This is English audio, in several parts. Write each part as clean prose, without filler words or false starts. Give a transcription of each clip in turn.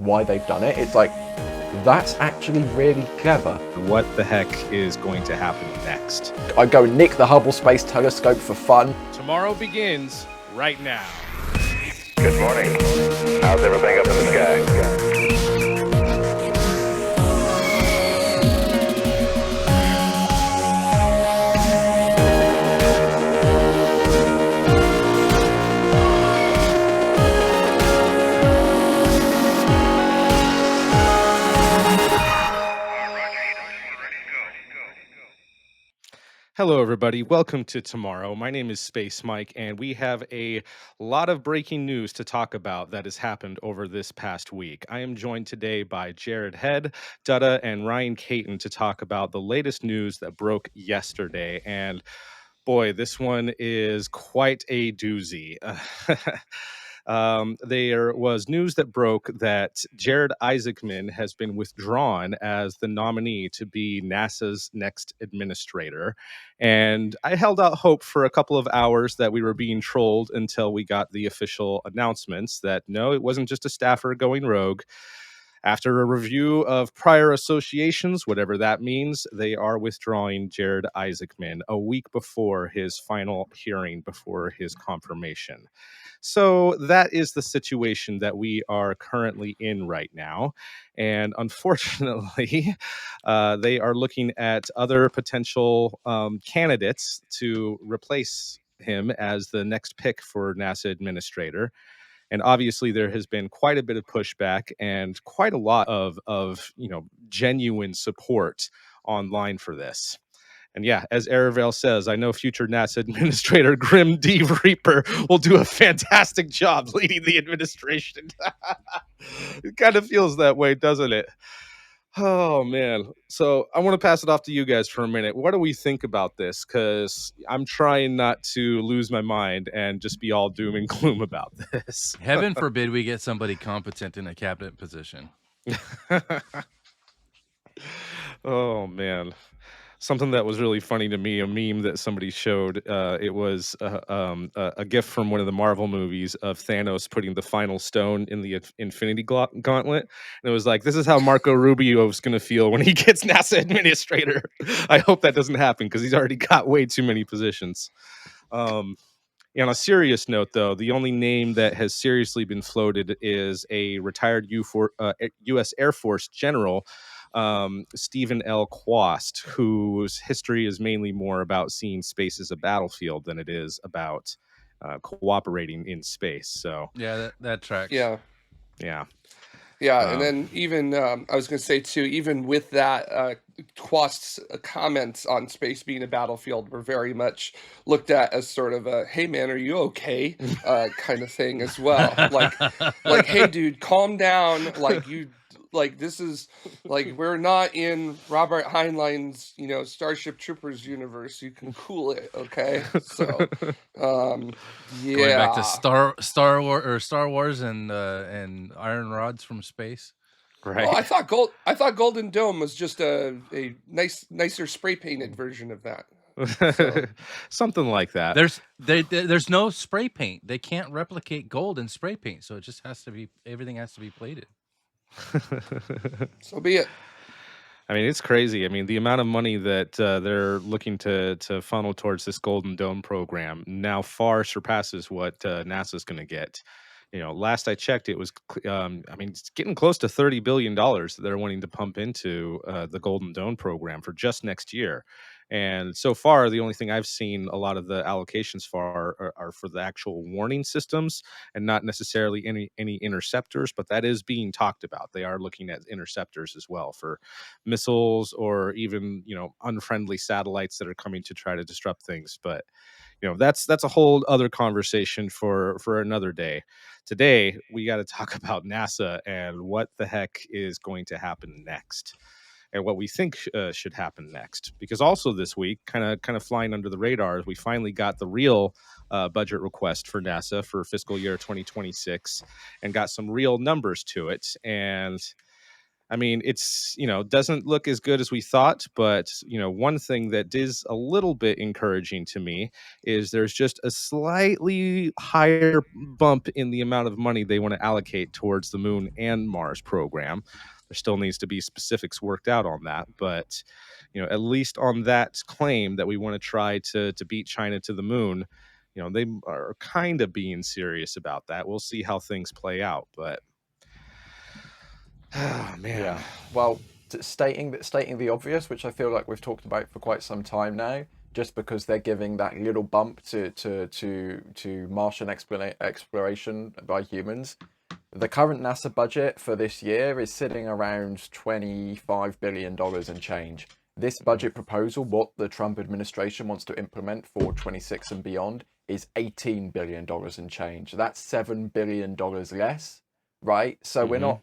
why they've done it. It's like, that's actually really clever. What the heck is going to happen next? I go nick the Hubble Space Telescope for fun. Tomorrow begins right now. Good morning. How's everything up in the sky? Hello, everybody. Welcome to Tomorrow. My name is Space Mike, and we have a lot of breaking news to talk about that has happened over this past week. I am joined today by Jared Head, Dutta, and Ryan Caton to talk about the latest news that broke yesterday. And boy, this one is quite a doozy. There was news that broke that Jared Isaacman has been withdrawn as the nominee to be NASA's next administrator. And I held out hope for a couple of hours that we were being trolled until we got the official announcements that no, it wasn't just a staffer going rogue. After a review of prior associations, whatever that means, they are withdrawing Jared Isaacman a week before his final hearing, before his confirmation. So that is the situation that we are currently in right now. And unfortunately, they are looking at other potential candidates to replace him as the next pick for NASA administrator. And obviously, there has been quite a bit of pushback and quite a lot of genuine support online for this. And yeah, as Aravel says, I know future NASA Administrator Grim D. Reaper will do a fantastic job leading the administration. It kind of feels that way, doesn't it? Oh, man. So I want to pass it off to you guys for a minute. What do we think about this? Because I'm trying not to lose my mind and just be all doom and gloom about this. Heaven forbid we get somebody competent in a cabinet position. Oh, man. Something that was really funny to me, a meme that somebody showed, it was a gif from one of the Marvel movies of Thanos putting the final stone in the Infinity Gauntlet. And it was like, this is how Marco Rubio is going to feel when he gets NASA administrator. I hope that doesn't happen because he's already got way too many positions. On a serious note, though, the only name that has seriously been floated is a retired U.S. Air Force general, Stephen L. Quast, whose history is mainly more about seeing space as a battlefield than it is about cooperating in space. So yeah, that tracks. Yeah. And then even I was going to say too, even with that, Quast's comments on space being a battlefield were very much looked at as sort of a "Hey man, are you okay?" kind of thing as well. Like, hey dude, calm down. This is like, we're not in Robert Heinlein's Starship Troopers universe. You can cool it, okay? So, Going back to Star Wars and Iron Rods from space. Right. Well, I thought Golden Dome was just a nicer spray painted version of that. So. Something like that. There's no spray paint. They can't replicate gold in spray paint, so it just has to be, everything has to be plated. So be it. I mean, it's crazy. I mean, the amount of money that they're looking to funnel towards this Golden Dome program now far surpasses what NASA's going to get. Last I checked, it was, it's getting close to $30 billion that they're wanting to pump into the Golden Dome program for just next year. And so far, the only thing I've seen a lot of the allocations for are for the actual warning systems and not necessarily any interceptors, but that is being talked about. They are looking at interceptors as well for missiles or even, unfriendly satellites that are coming to try to disrupt things. But that's a whole other conversation for another day. Today, we got to talk about NASA and what the heck is going to happen next, and what we think should happen next. Because also this week, kind of flying under the radar, we finally got the real budget request for NASA for fiscal year 2026, and got some real numbers to it. And I mean, it's, doesn't look as good as we thought, but, one thing that is a little bit encouraging to me is there's just a slightly higher bump in the amount of money they want to allocate towards the Moon and Mars program. There still needs to be specifics worked out on that, but, at least on that claim that we want to try to beat China to the Moon, they are kind of being serious about that. We'll see how things play out, but oh man. Yeah. Well, stating the obvious, which I feel like we've talked about for quite some time now, just because they're giving that little bump to Martian exploration by humans. The current NASA budget for this year is sitting around $25 billion and change. This budget proposal, what the Trump administration wants to implement for 26 and beyond, is $18 billion and change. That's $7 billion less, right? So we're not.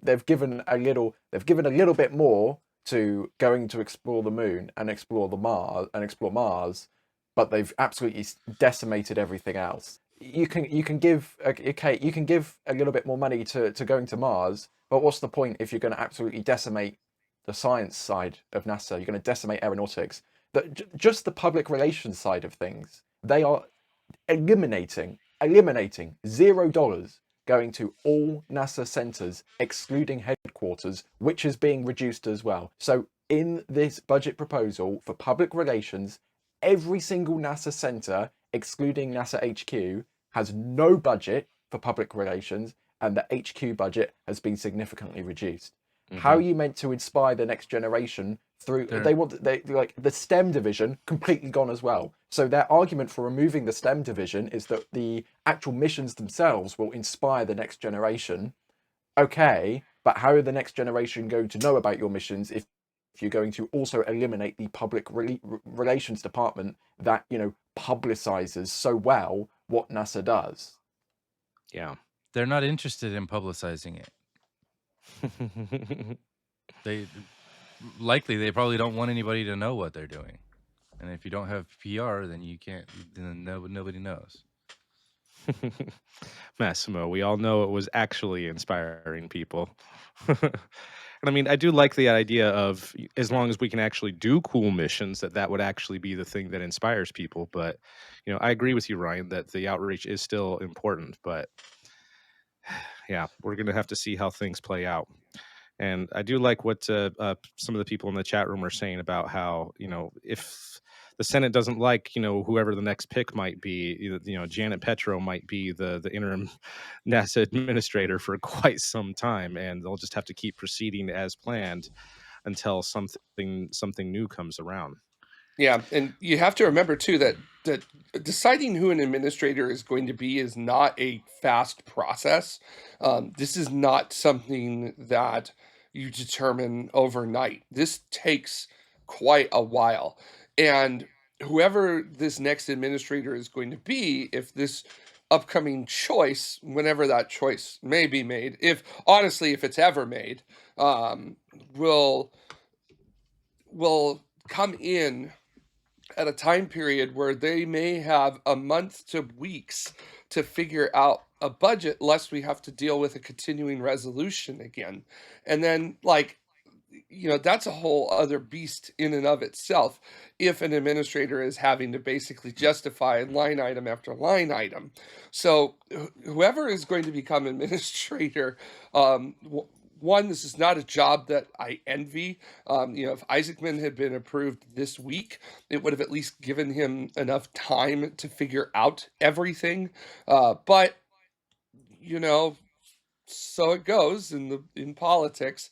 They've given a little bit more to going to explore the Moon and explore Mars, but they've absolutely decimated everything else. You can give a little bit more money to going to Mars, but what's the point if you're going to absolutely decimate the science side of NASA? You're going to decimate aeronautics. Just the public relations side of things, they are eliminating $0 going to all NASA centers, excluding headquarters, which is being reduced as well. So in this budget proposal for public relations, every single NASA center, excluding NASA HQ, has no budget for public relations, and the HQ budget has been significantly reduced. How are you meant to inspire the next generation through? They like the STEM division completely gone as well. So their argument for removing the STEM division is that the actual missions themselves will inspire the next generation. Okay, but how are the next generation going to know about your missions if you're going to also eliminate the public relations department that publicizes so well what NASA does? Yeah. They're not interested in publicizing it. They probably don't want anybody to know what they're doing. And if you don't have PR, then you can't. Then nobody knows. Massimo, we all know it was actually inspiring people. And I mean, I do like the idea of, as long as we can actually do cool missions, that would actually be the thing that inspires people. But, I agree with you, Ryan, that the outreach is still important. But yeah, we're going to have to see how things play out. And I do like what some of the people in the chat room are saying about how, if the Senate doesn't like, whoever the next pick might be, Janet Petro might be the interim NASA administrator for quite some time, and they'll just have to keep proceeding as planned until something new comes around. Yeah, and you have to remember too that deciding who an administrator is going to be is not a fast process. This is not something that you determine overnight. This takes quite a while, and whoever this next administrator is going to be, if this upcoming choice, whenever that choice may be made, if it's ever made, will come in at a time period where they may have a month to weeks to figure out a budget, lest we have to deal with a continuing resolution again. And then, that's a whole other beast in and of itself, if an administrator is having to basically justify line item after line item. So whoever is going to become administrator, one, this is not a job that I envy. If Isaacman had been approved this week, it would have at least given him enough time to figure out everything. But so it goes in politics.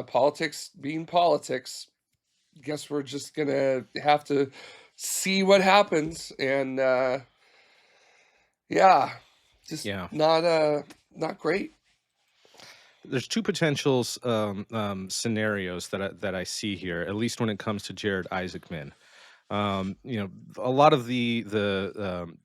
Politics being politics. Guess we're just gonna have to see what happens, and not great. There's two potential scenarios that I see here, at least when it comes to Jared Isaacman. You know, a lot of the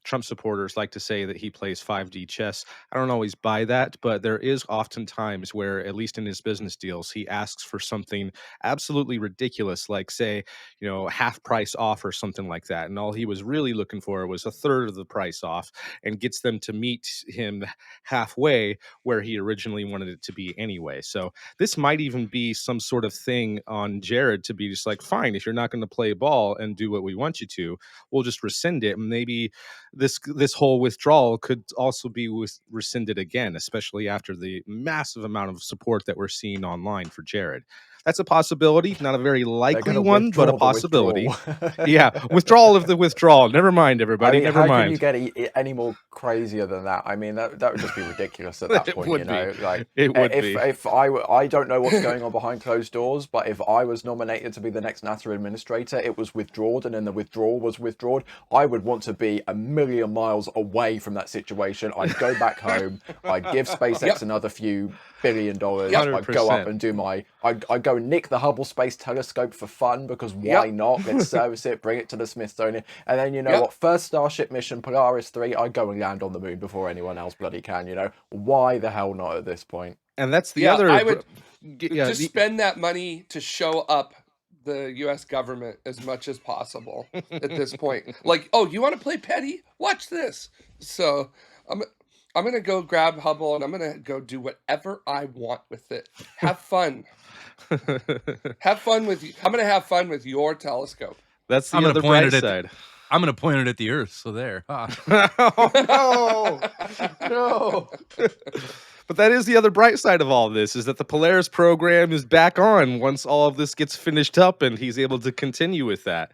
Trump supporters like to say that he plays 5D chess. I don't always buy that, but there is often times where, at least in his business deals, he asks for something absolutely ridiculous, like say, you know, half price off or something like that, and all he was really looking for was a third of the price off, and gets them to meet him halfway where he originally wanted it to be anyway. So this might even be some sort of thing on Jared to be just like, fine, if you're not going to play ball and do what we want you to, we'll just rescind it. And maybe this whole withdrawal could also be rescinded again, especially after the massive amount of support that we're seeing online for Jared. That's a possibility, not a very They're going likely to one, but a withdraw the possibility. withdrawal. Yeah, withdrawal of the withdrawal. Never mind, I everybody. mean, Never how can you mind. get any more crazier than that? I mean, that would just be ridiculous at that It point, would be. Like, It would if be. I don't know what's going on behind closed doors, but if I was nominated to be the next NASA administrator, it was withdrawn, and then the withdrawal was withdrawn, I would want to be a million miles away from that situation. I'd go back home. I'd give SpaceX Yep. another few $1 billion. Yep. I'd go up 100%. and do I'd go nick the Hubble Space Telescope for fun, because why Yep. not? Let's service it, bring it to the Smithsonian, and then, you know Yep. what? First Starship mission, Polaris 3, I'd go and land on the moon before anyone else bloody can. Why the hell not at this point? And that's the Yeah, other. I would Yeah, just spend that money to show up the U.S. government as much as possible at this point. Like, oh, you want to play petty? Watch this. So I'm gonna go grab Hubble and I'm gonna go do whatever I want with it. Have fun. Have fun with you. I'm gonna have fun with your telescope. That's the I'm gonna other point bright it at side. I'm gonna point it at the Earth. So there. Ah. Oh, no, no. But that is the other bright side of all this, is that the Polaris program is back on once all of this gets finished up and he's able to continue with that.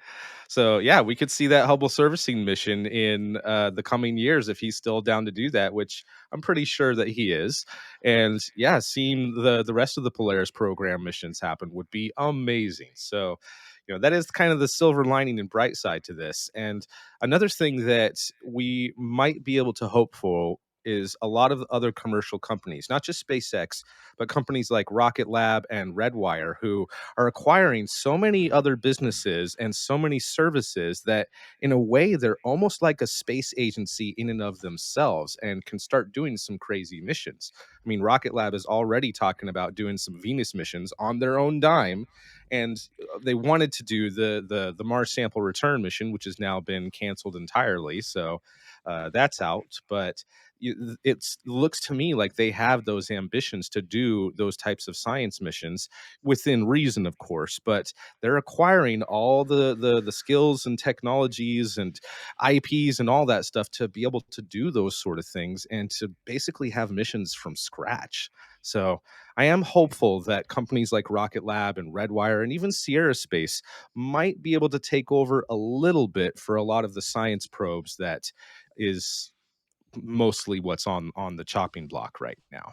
So yeah, we could see that Hubble servicing mission in the coming years if he's still down to do that, which I'm pretty sure that he is. And yeah, seeing the rest of the Polaris program missions happen would be amazing. So, you know, that is kind of the silver lining and bright side to this. And another thing that we might be able to hope for is a lot of other commercial companies, not just SpaceX, but companies like Rocket Lab and Redwire, who are acquiring so many other businesses and so many services that, in a way, they're almost like a space agency in and of themselves and can start doing some crazy missions. I mean, Rocket Lab is already talking about doing some Venus missions on their own dime, and they wanted to do the Mars sample return mission, which has now been canceled entirely. So that's out, but it looks to me like they have those ambitions to do those types of science missions within reason, of course, but they're acquiring all the skills and technologies and IPs and all that stuff to be able to do those sort of things and to basically have missions from scratch. So I am hopeful that companies like Rocket Lab and Redwire and even Sierra Space might be able to take over a little bit for a lot of the science probes that is mostly what's on the chopping block right now.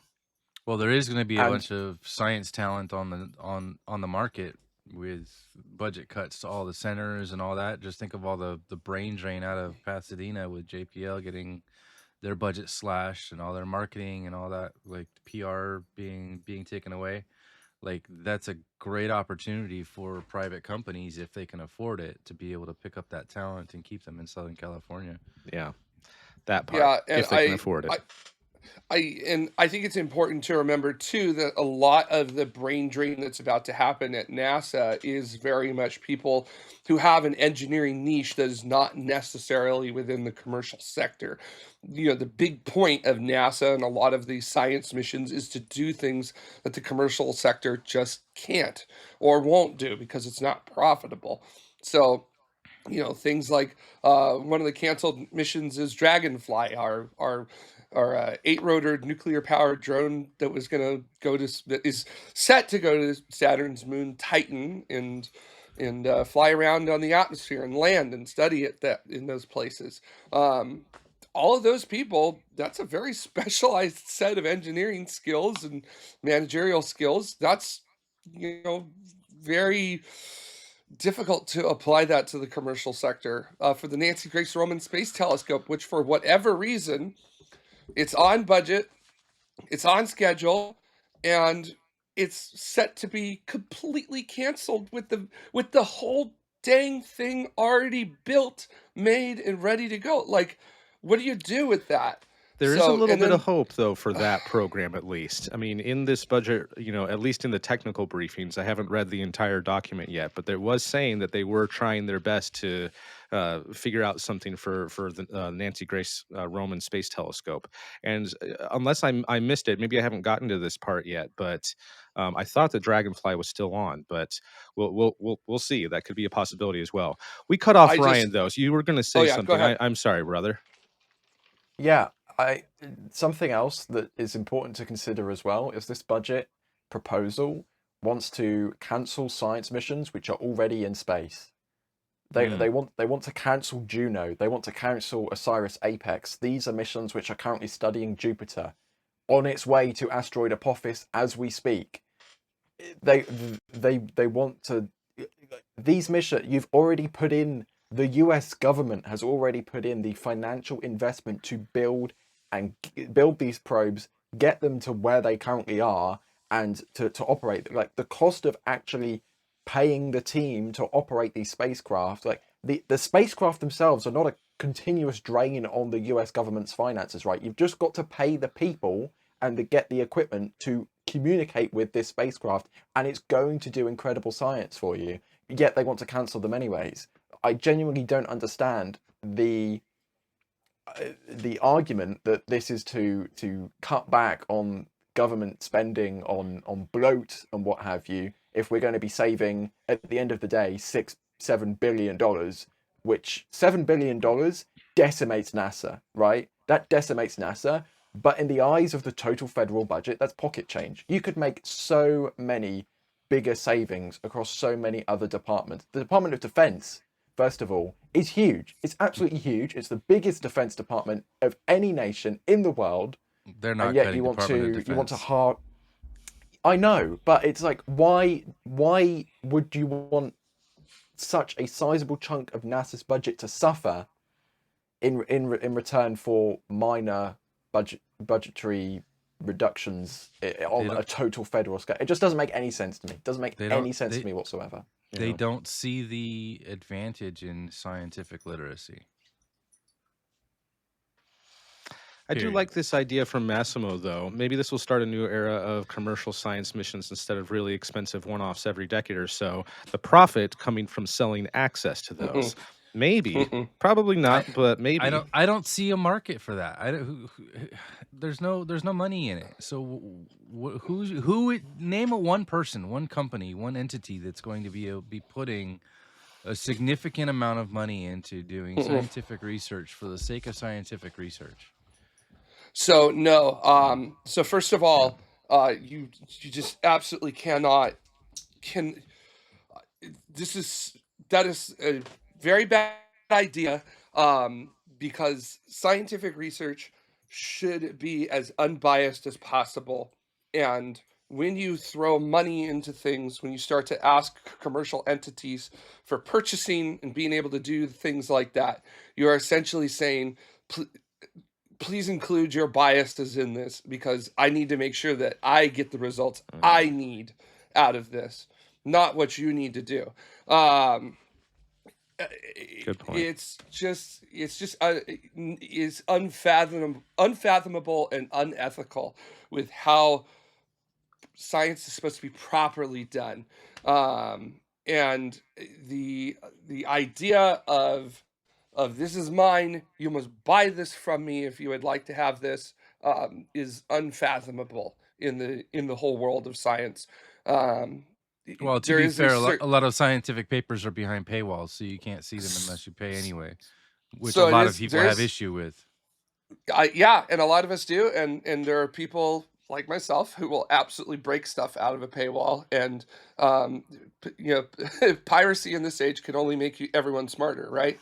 Well, there is going to be a And bunch of science talent on the market with budget cuts to all the centers and all that. Just think of all the brain drain out of Pasadena with JPL getting their budget slashed and all their marketing and all that, like PR being taken away. Like, that's a great opportunity for private companies, if they can afford it, to be able to pick up that talent and keep them in Southern California. Yeah, that part, Yeah, and if they can afford it. I think it's important to remember too that a lot of the brain drain that's about to happen at NASA is very much people who have an engineering niche that is not necessarily within the commercial sector. You know, the big point of NASA and a lot of these science missions is to do things that the commercial sector just can't or won't do because it's not profitable. So, you know, things like one of the canceled missions is Dragonfly, our 8-rotor nuclear powered drone that was going to that is set to go to Saturn's moon Titan and fly around on the atmosphere and land and study it that in those places. All of those people, that's a very specialized set of engineering skills and managerial skills. That's, you know, very difficult to apply that to the commercial sector. For the Nancy Grace Roman Space Telescope, which for whatever reason, it's on budget, it's on schedule, and it's set to be completely canceled with the whole dang thing already built, made, and ready to go. Like, what do you do with that? There is a little And bit of then hope, though, for that program at least. I mean, in this budget, at least in the technical briefings, I haven't read the entire document yet, but there was saying that they were trying their best to figure out something for the Nancy Grace Roman Space Telescope. And unless I missed it, maybe I haven't gotten to this part yet, but I thought the Dragonfly was still on, but we'll see. That could be a possibility as well. We cut off I Ryan just, though, so you were going to oh say yeah, go something. ahead. I'm sorry, brother. Yeah, I something else that is important to consider as well is this budget proposal wants to cancel science missions which are already in space. They want to cancel Juno. They want to cancel Osiris Apex. These are missions which are currently studying Jupiter, on its way to asteroid Apophis as we speak. They they want to these missions you've already put in. The US government has already put in the financial investment to build these probes, get them to where they currently are, and to operate. Like the cost of actually paying the team to operate these spacecraft, like the spacecraft themselves are not a continuous drain on the US government's finances, right? You've just got to pay the people and to get the equipment to communicate with this spacecraft, and it's going to do incredible science for you. Yet they want to cancel them anyways. I genuinely don't understand the argument that this is to cut back on government spending on bloat and what have you, if we're going to be saving at the end of the day $6-7 billion, which $7 billion decimates NASA, right? That decimates NASA, but in the eyes of the total federal budget, that's pocket change. You could make so many bigger savings across so many other departments. The Department of Defense, first of all, is huge. It's absolutely huge. It's the biggest defense department of any nation in the world. They're And not yet cutting you want Department of to Defense. hard. I know, but it's like, why would you want such a sizable chunk of NASA's budget to suffer in return for minor budgetary reductions on a total federal scale? It just doesn't make any sense to me. It doesn't make any sense to me whatsoever. They don't see the advantage in scientific literacy. I do like this idea from Massimo, though. Maybe this will start a new era of commercial science missions instead of really expensive one-offs every decade or so. The profit coming from selling access to those. Maybe, probably not, but maybe. I don't see a market for that. There's no money in it. So name one person, one company, one entity that's going to be putting a significant amount of money into doing scientific research for the sake of scientific research. So no. So first of all, you just absolutely cannot. That is a very bad idea. Because scientific research should be as unbiased as possible, and when you throw money into things, when you start to ask commercial entities for purchasing and being able to do things like that, you are essentially saying, please include your biases in this, because I need to make sure that I get the results I need out of this, not what you need to do. Good point. It's unfathomable and unethical with how science is supposed to be properly done. And the idea of this is mine, you must buy this from me if you would like to have this, is unfathomable in the whole world of science. Well, to be fair, a lot of scientific papers are behind paywalls, so you can't see them unless you pay anyway, which a lot of people have issue with. Yeah, and a lot of us do, and there are people like myself who will absolutely break stuff out of a paywall, and piracy in this age can only make everyone smarter, right?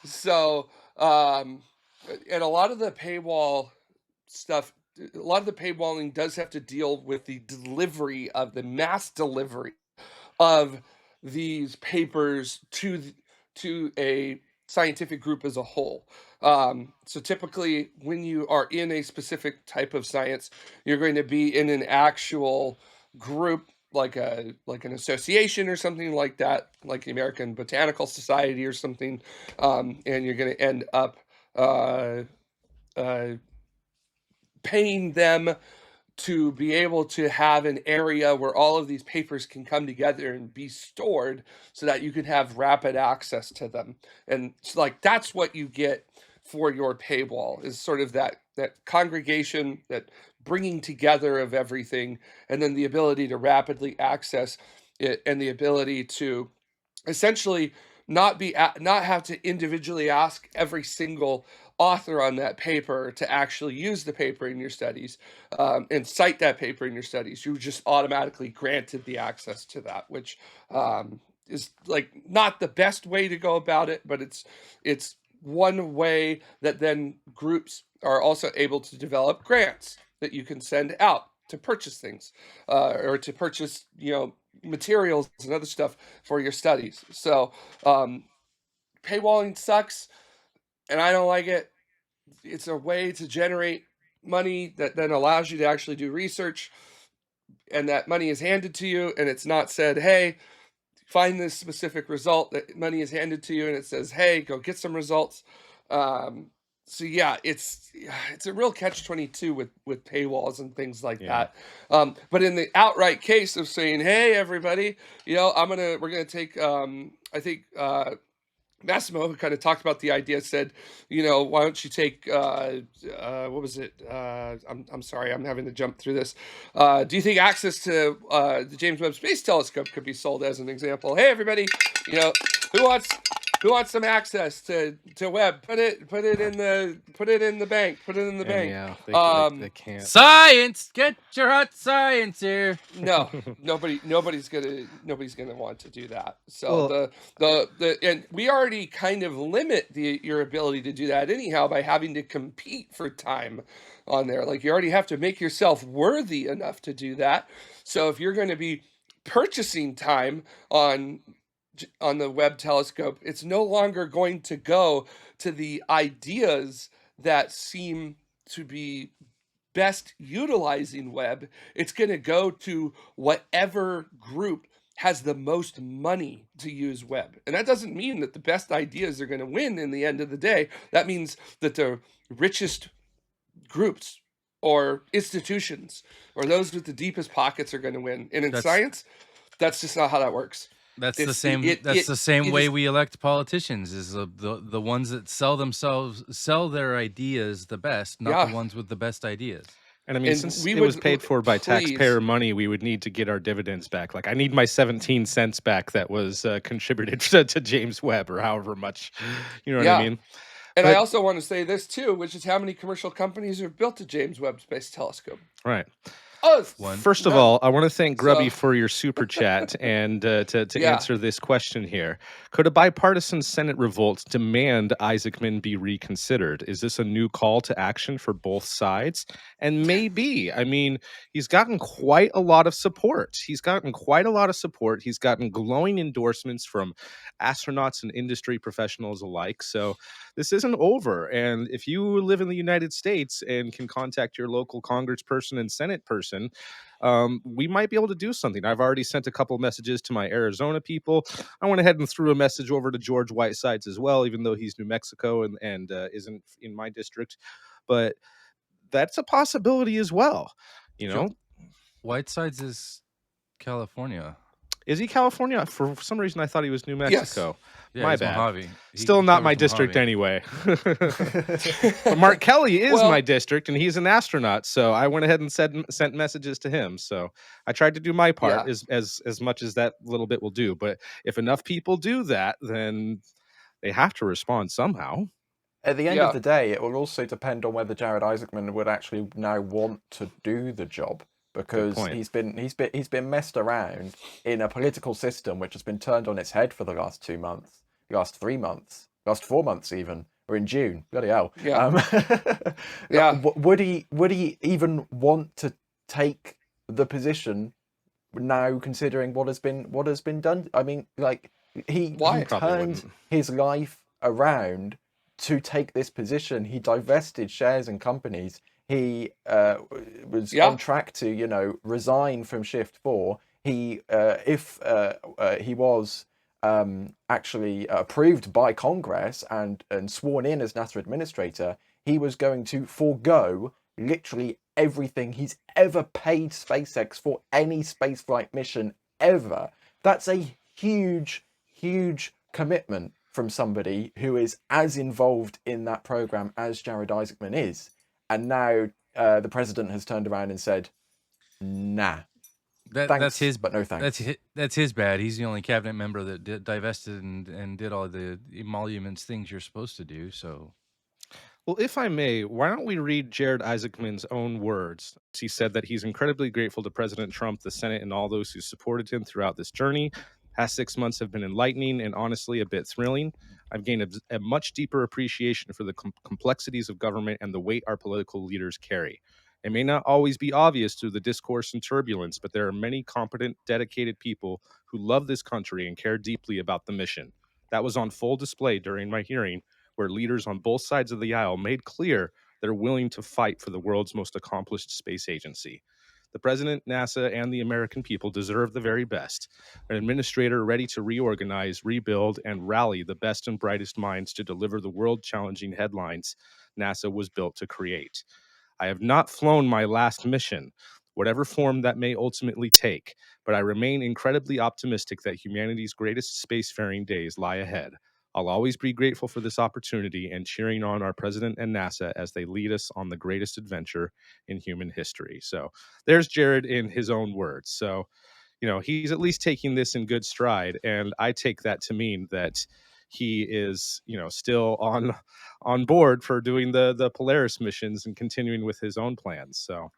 So and a lot of the paywall stuff, a lot of the paywalling does have to deal with the delivery of the mass delivery of these papers to a scientific group as a whole. So typically when you are in a specific type of science, you're going to be in an actual group like an association or something like that, like the American Botanical Society or something, and you're going to end up paying them to be able to have an area where all of these papers can come together and be stored so that you can have rapid access to them. And it's like that's what you get for your paywall, is sort of that congregation, that bringing together of everything, and then the ability to rapidly access it, and the ability to essentially not have to individually ask every single author on that paper to actually use the paper in your studies, and cite that paper in your studies. You just automatically granted the access to that, which is like not the best way to go about it, but it's one way that then groups are also able to develop grants that you can send out to purchase things, or to purchase, materials and other stuff for your studies. So paywalling sucks, and I don't like it. It's a way to generate money that then allows you to actually do research, and that money is handed to you, and it's not said, hey, find this specific result. That money is handed to you and it says, hey, go get some results. So yeah, it's a real catch-22 with paywalls and things like that. But in the outright case of saying, hey, everybody, we're gonna take, I think Massimo, who kind of talked about the idea, said, why don't you take, what was it? I'm sorry, I'm having to jump through this. Do you think access to the James Webb Space Telescope could be sold as an example? Hey, everybody, who wants some access to Webb? Put it in the bank. Put it in the bank. Yeah, they can't. Science, get your hot science here. No, nobody's gonna want to do that. So and we already kind of limit your ability to do that anyhow by having to compete for time on there. Like, you already have to make yourself worthy enough to do that. So if you're going to be purchasing time on the Webb telescope, it's no longer going to go to the ideas that seem to be best utilizing Webb. It's going to go to whatever group has the most money to use Webb. And that doesn't mean that the best ideas are going to win in the end of the day. That means that the richest groups or institutions or those with the deepest pockets are going to win. And in science, that's just not how that works. That's the same way we elect politicians, is the ones that sell their ideas the best, not the ones with the best ideas. And I mean, since it was paid for by taxpayer money, we would need to get our dividends back. Like, I need my 17 cents back that was contributed to James Webb, or however much, you know what I mean? And I also want to say this too, which is how many commercial companies have built a James Webb Space Telescope. Right. Oh, first of all, I want to thank Grubby for your super chat and to answer this question here. Could a bipartisan Senate revolt demand Isaacman be reconsidered? Is this a new call to action for both sides? And maybe. I mean, he's gotten quite a lot of support. He's gotten glowing endorsements from astronauts and industry professionals alike. So this isn't over. And if you live in the United States and can contact your local congressperson and Senate person, we might be able to do something. I've already sent a couple messages to my Arizona people. I went ahead and threw a message over to George Whitesides as well, even though he's New Mexico and isn't in my district. But that's a possibility as well. Whitesides is California. Is he California? For some reason, I thought he was New Mexico. Yes. Yeah, my bad. Mojave. Still not my district anyway. But Mark Kelly is my district, and he's an astronaut. So I went ahead and sent messages to him. So I tried to do my part as much as that little bit will do. But if enough people do that, then they have to respond somehow. At the end of the day, it will also depend on whether Jared Isaacman would actually now want to do the job. Because he's been messed around in a political system which has been turned on its head for the last 2 months, last 3 months, last 4 months even. We're in June. Bloody hell. Would he even want to take the position now, considering what has been done? I mean, like, he turned his life around to take this position. He divested shares in companies. He was on track to, resign from Shift 4. if he was actually approved by Congress and sworn in as NASA administrator, he was going to forego literally everything he's ever paid SpaceX for any spaceflight mission ever. That's a huge, huge commitment from somebody who is as involved in that program as Jared Isaacman is. And now the president has turned around and said, nah, That's thanks, his but no thanks. that's his bad. He's the only cabinet member that divested and did all the emoluments things you're supposed to do. So Well, if I may, why don't we read Jared Isaacman's own words? He said that he's incredibly grateful to President Trump, the Senate, and all those who supported him throughout this journey. Past 6 months have been enlightening and honestly a bit thrilling. I've gained a much deeper appreciation for the complexities of government and the weight our political leaders carry. It may not always be obvious through the discourse and turbulence, but there are many competent, dedicated people who love this country and care deeply about the mission. That was on full display during my hearing, where leaders on both sides of the aisle made clear they're willing to fight for the world's most accomplished space agency. The president, NASA, and the American people deserve the very best. An administrator ready to reorganize, rebuild, and rally the best and brightest minds to deliver the world-challenging headlines NASA was built to create. I have not flown my last mission, whatever form that may ultimately take, but I remain incredibly optimistic that humanity's greatest spacefaring days lie ahead. I'll always be grateful for this opportunity and cheering on our president and NASA as they lead us on the greatest adventure in human history. So there's Jared in his own words. So, he's at least taking this in good stride. And I take that to mean that he is, still on board for doing the Polaris missions and continuing with his own plans. So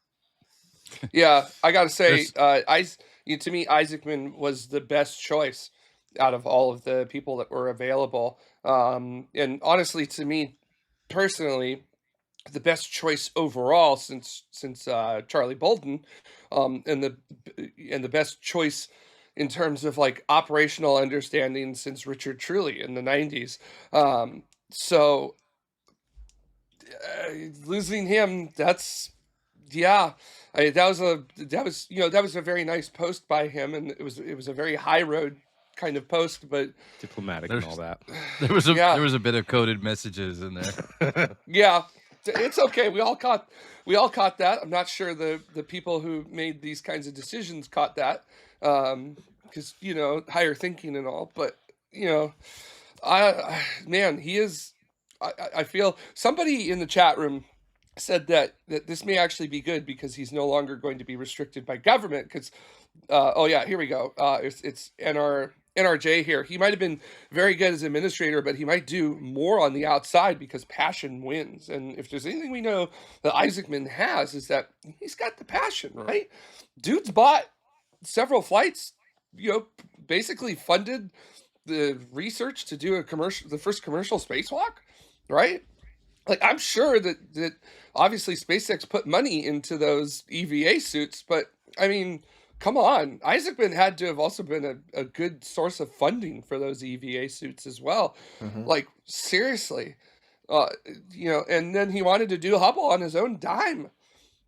Yeah, I gotta say, there's to me, Isaacman was the best choice out of all of the people that were available. And honestly, to me personally, the best choice overall since Charlie Bolden, and the best choice in terms of like operational understanding since Richard Truly in the 90s. So losing him, that's yeah. That was a very nice post by him, and it was a very high road kind of post, but diplomatic and all that. yeah, there was a bit of coded messages in there. yeah. It's okay. We all caught that. I'm not sure the people who made these kinds of decisions caught that, because higher thinking and all. But man, he is. I feel somebody in the chat room said that this may actually be good because he's no longer going to be restricted by government. Because oh yeah, here we go. It's NRJ here. He might have been very good as administrator, but he might do more on the outside because passion wins. And if there's anything we know that Isaacman has, is that he's got the passion, right? Dude's bought several flights, basically funded the research to do the first commercial spacewalk, right? Like, I'm sure that obviously SpaceX put money into those EVA suits, but I mean, come on, Isaacman had to have also been a good source of funding for those EVA suits as well. Mm-hmm. Like, seriously, and then he wanted to do Hubble on his own dime.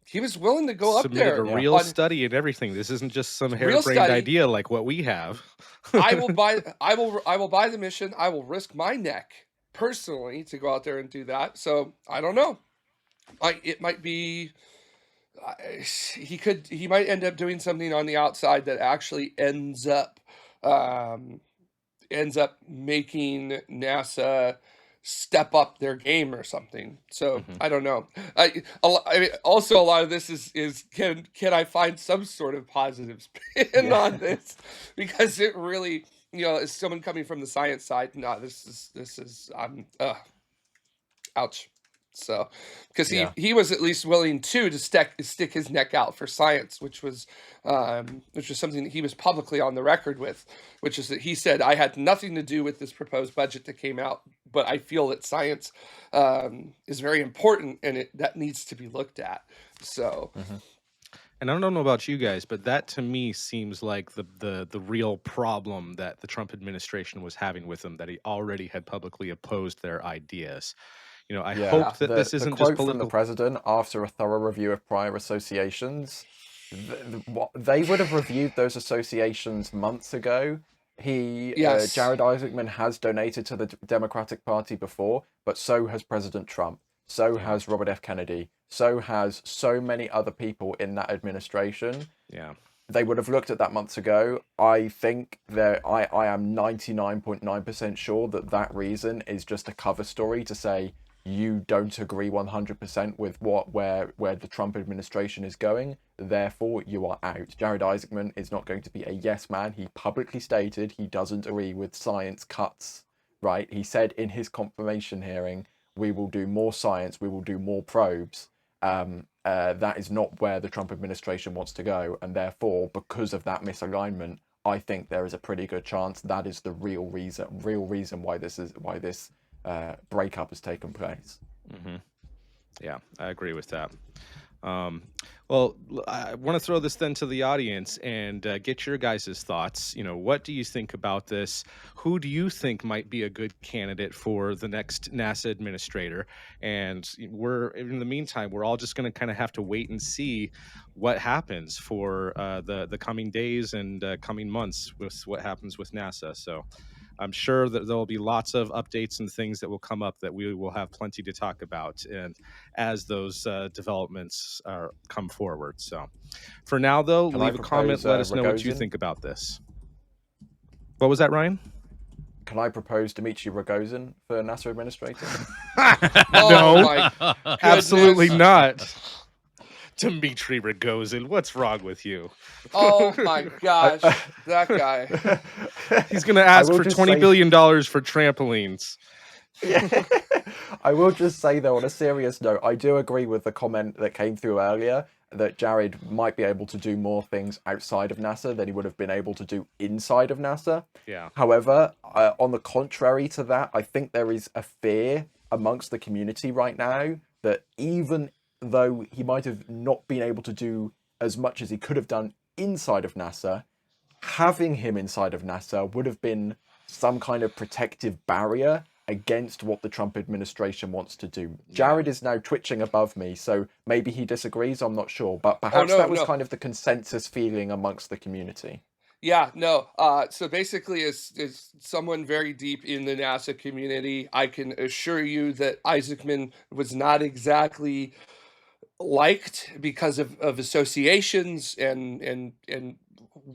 He was willing to go up there. Submitted a real study and everything. This isn't just some harebrained idea like what we have. I will buy the mission. I will risk my neck personally to go out there and do that. So I don't know. It might be. He might end up doing something on the outside that actually ends up making NASA step up their game or something. So I don't know. I mean, also a lot of this is can I find some sort of positive spin on this, because it really, as someone coming from the science side, no, this is ouch. So, because he was at least willing to stick his neck out for science, which was something that he was publicly on the record with, which is that he said, I had nothing to do with this proposed budget that came out, but I feel that science is very important and that needs to be looked at. So. And I don't know about you guys, but that to me seems like the real problem that the Trump administration was having with him, that he already had publicly opposed their ideas. I hope that this isn't the quote just political. From the president after a thorough review of prior associations What they would have reviewed those associations months ago. Yes. Jared Isaacman has donated to the Democratic Party before, but so has President Trump. So Yeah. has Robert F. Kennedy. So has so many other people in that administration. Yeah. They would have looked at that months ago. I think I am 99.9% sure that reason is just a cover story to say you don't agree 100% with where the Trump administration is going, therefore you are out. Jared Isaacman is not going to be a yes man. He publicly stated he doesn't agree with science cuts, right? He said in his confirmation hearing, we will do more science, we will do more probes. That is not where the Trump administration wants to go, and therefore, because of that misalignment, I think there is a pretty good chance that is the real reason why this breakup has taken place. Mm-hmm. Yeah, I agree with that. Well, I want to throw this then to the audience and get your guys' thoughts. What do you think about this? Who do you think might be a good candidate for the next NASA administrator? And in the meantime, we're all just going to kind of have to wait and see what happens for the coming days and coming months with what happens with NASA. So I'm sure that there will be lots of updates and things that will come up that we will have plenty to talk about, and as those developments come forward. So for now, though, Can I leave a comment. propose, Let us know what you Rogozin? think about this. What was that, Ryan? Can I propose Dmitry Rogozin for NASA administrator? Oh No, my absolutely goodness. not. Dmitry Rogozin, what's wrong with you? Oh my gosh, that guy. He's going to I ask will for just $20 say- billion for trampolines. Yeah. I will just say, though, on a serious note, I do agree with the comment that came through earlier that Jared might be able to do more things outside of NASA than he would have been able to do inside of NASA. Yeah. However, on the contrary to that, I think there is a fear amongst the community right now that even though he might have not been able to do as much as he could have done inside of NASA, having him inside of NASA would have been some kind of protective barrier against what the Trump administration wants to do. Jared is now twitching above me, so maybe he disagrees, I'm not sure. But perhaps that was kind of the consensus feeling amongst the community. Yeah, no. So basically, as someone very deep in the NASA community, I can assure you that Isaacman was not exactly liked because of associations and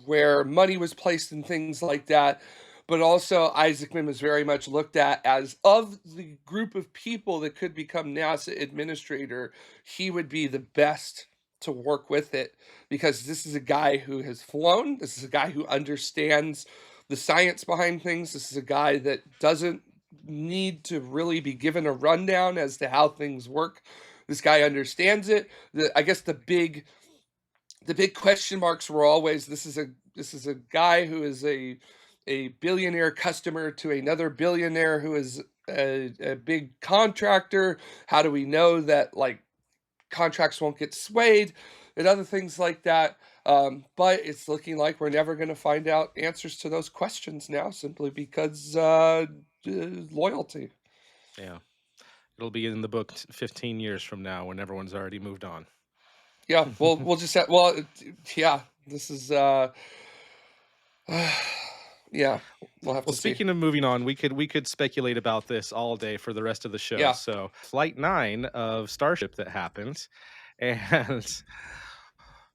where money was placed and things like that. But also, Isaacman was very much looked at as, of the group of people that could become NASA administrator, he would be the best to work with it, because this is a guy who has flown. This is a guy who understands the science behind things. This is a guy that doesn't need to really be given a rundown as to how things work. This guy understands it. I guess the big question marks were always, this is a guy who is a billionaire customer to another billionaire who is a big contractor. How do we know that, like, contracts won't get swayed and other things like that? But it's looking like we're never going to find out answers to those questions now, simply because loyalty. Yeah. It'll be in the book 15 years from now when everyone's already moved on. Yeah, we'll just have, yeah, this is yeah, we'll have to see. Speaking of moving on, we could speculate about this all day for the rest of the show. Yeah. So, Flight 9 of Starship that happened, and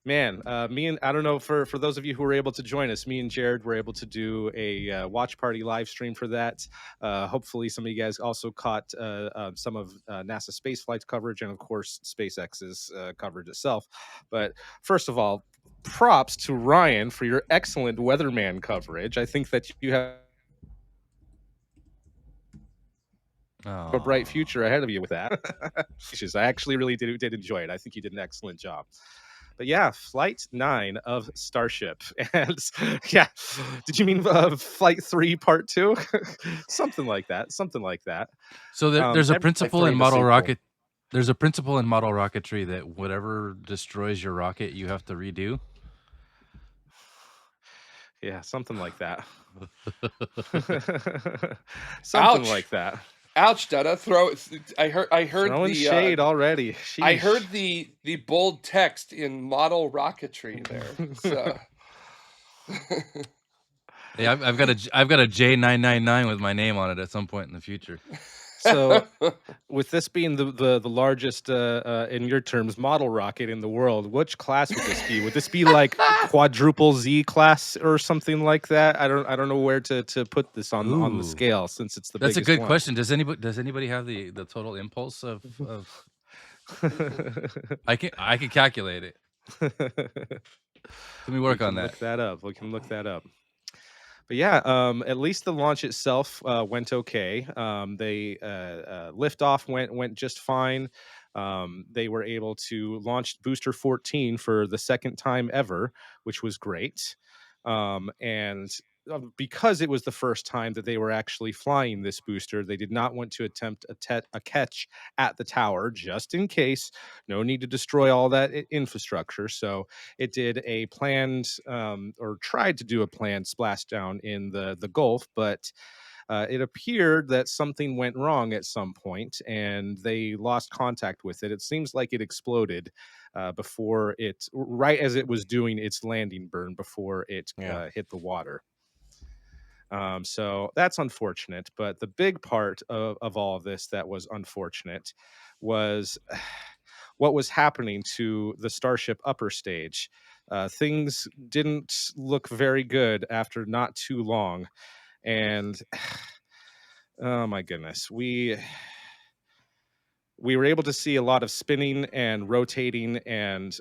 man, I don't know, for those of you who were able to join us, me and Jared were able to do a watch party live stream for that. Hopefully some of you guys also caught some of NASA spaceflight coverage, and of course SpaceX's coverage itself. But first of all, props to Ryan for your excellent weatherman coverage. I think that you have a bright future ahead of you with that. I actually really did enjoy it. I think you did an excellent job. But yeah, Flight 9 of Starship. And yeah, did you mean Flight 3 Part 2? Something like that. So there's a principle in model sequel. rocket. There's a principle in model rocketry that whatever destroys your rocket, you have to redo. Yeah, something like that. Something Ouch. like that. Ouch, Dutta. I heard Throwing the shade already. I Sheesh. heard the bold text in model rocketry there. So Yeah, I've got a J999 with my name on it at some point in the future. So, with this being the largest, in your terms, model rocket in the world, which class would this be? Would this be like quadruple Z class or something like that? I don't know where to put this on the Ooh, scale, since it's the that's a biggest good one. question. Does anybody have the total impulse of I can calculate it. Let me work on that. Look that up. We can look that up. But yeah, at least the launch itself went okay. They liftoff went just fine. They were able to launch booster 14 for the second time ever, which was great. And because it was the first time that they were actually flying this booster, they did not want to attempt a catch at the tower, just in case. No need to destroy all that infrastructure. So it did a planned, or tried to do a planned splashdown in the Gulf, but it appeared that something went wrong at some point and they lost contact with it. It seems like it exploded before it, right as it was doing its landing burn, before it hit the water. So that's unfortunate. But the big part of all of this that was unfortunate was what was happening to the Starship upper stage. Things didn't look very good after not too long. And oh my goodness, we were able to see a lot of spinning and rotating, and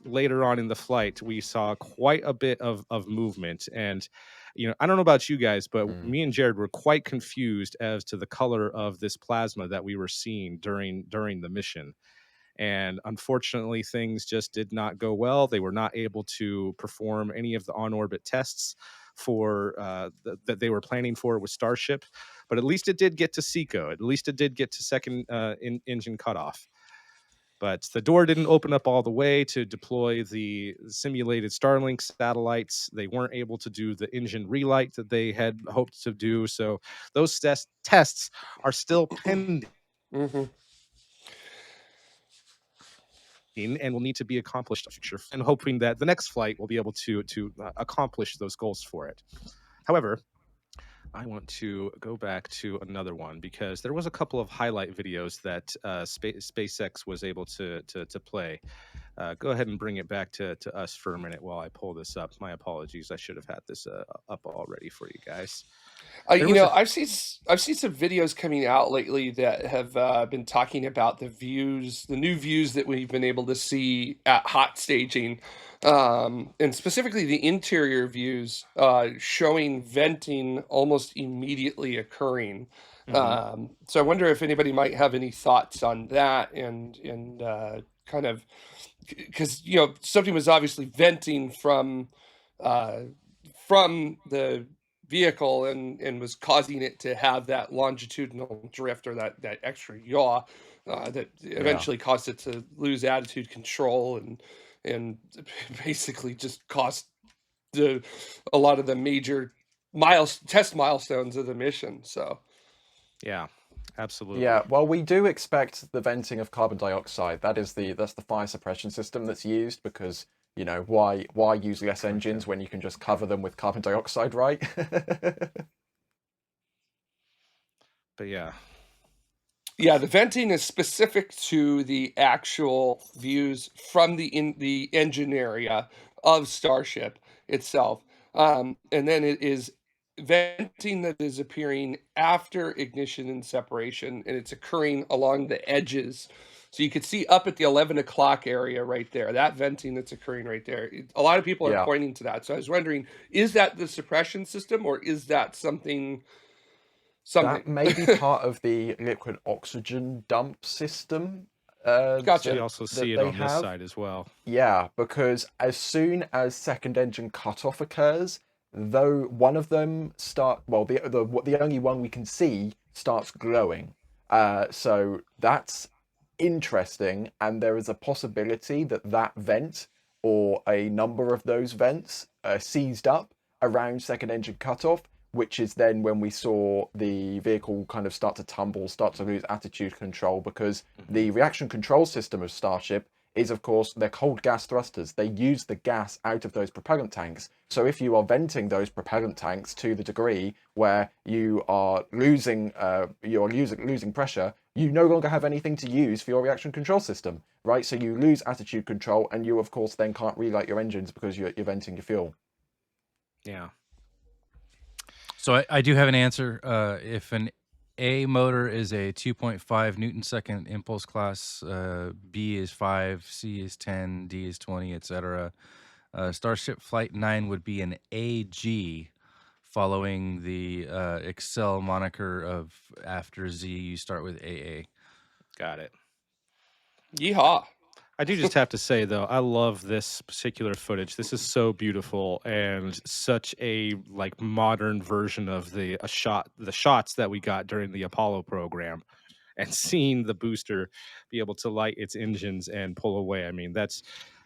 later on in the flight we saw quite a bit of movement. And I don't know about you guys, but me and Jared were quite confused as to the color of this plasma that we were seeing during the mission. And unfortunately, things just did not go well. They were not able to perform any of the on-orbit tests for that they were planning for with Starship. But at least it did get to SECO. At least it did get to second engine cutoff. But the door didn't open up all the way to deploy the simulated Starlink satellites. They weren't able to do the engine relight that they had hoped to do. So those tests are still pending. Mm-hmm. And will need to be accomplished in the future, and hoping that the next flight will be able to accomplish those goals for it. However, I want to go back to another one, because there was a couple of highlight videos that SpaceX was able to play. Go ahead and bring it back to us for a minute while I pull this up. My apologies. I should have had this up already for you guys. I've seen some videos coming out lately that have been talking about the new views that we've been able to see at hot staging, and specifically the interior views showing venting almost immediately occurring. So I wonder if anybody might have any thoughts on that, and kind of, because something was obviously venting from the vehicle and was causing it to have that longitudinal drift, or that extra yaw that eventually caused it to lose attitude control and basically just cost a lot of the major test milestones of the mission. So yeah, absolutely. Yeah, well, we do expect the venting of carbon dioxide. That's the fire suppression system that's used, because why use less engines when you can just cover them with carbon dioxide, right? But yeah, the venting is specific to the actual views from the engine area of Starship itself, and then it is venting that is appearing after ignition and separation, and it's occurring along the edges. So you could see up at the 11 o'clock area right there, that venting that's occurring right there. A lot of people are pointing to that. So I was wondering, is that the suppression system, or is that something? That may be part of the liquid oxygen dump system. Gotcha. We also see it on this side as well. Yeah, because as soon as second engine cutoff occurs, though one of them the only one we can see starts glowing. So that's interesting, and there is a possibility that vent, or a number of those vents, seized up around second engine cutoff, which is then when we saw the vehicle kind of start to tumble, start to lose attitude control, because the reaction control system of Starship is, of course, they're cold gas thrusters. They use the gas out of those propellant tanks. So if you are venting those propellant tanks to the degree where you are losing pressure, you no longer have anything to use for your reaction control system, right? So you lose attitude control, and you, of course, then can't relight your engines because you're venting your fuel. Yeah. So I do have an answer. If an A motor is a 2.5 Newton second impulse class, B is 5, C is 10, D is 20, etc. Starship Flight 9 would be an AG, following the Excel moniker of after Z, you start with AA. Got it. Yeehaw. I do just have to say, though, I love this particular footage. This is so beautiful and such a like modern version of the shots that we got during the Apollo program, and seeing the booster be able to light its engines and pull away. I mean,